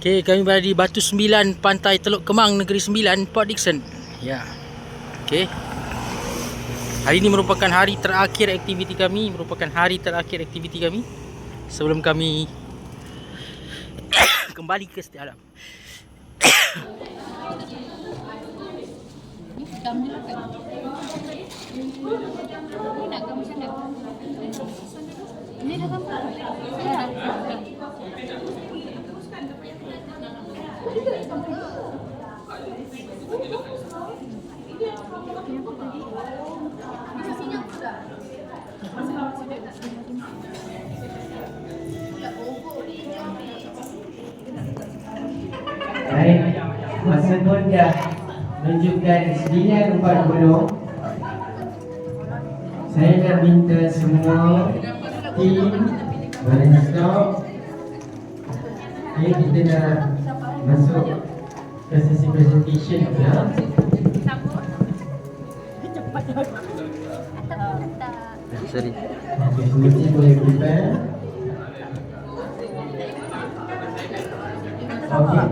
Okay, kami berada di Batu Sembilan, Pantai Teluk Kemang, Negeri Sembilan, Port Dickson. Ya. Okay. Hari ini merupakan hari terakhir aktiviti kami, sebelum kami kembali ke Setia Alam. Baik, masa pun dah menunjukkan 9 gunung. Saya nak minta semua tim boleh stop. Okay, kita dah masuk ke sesi presentation ya. Sorry. Okay, semua tim boleh prepare. Okay.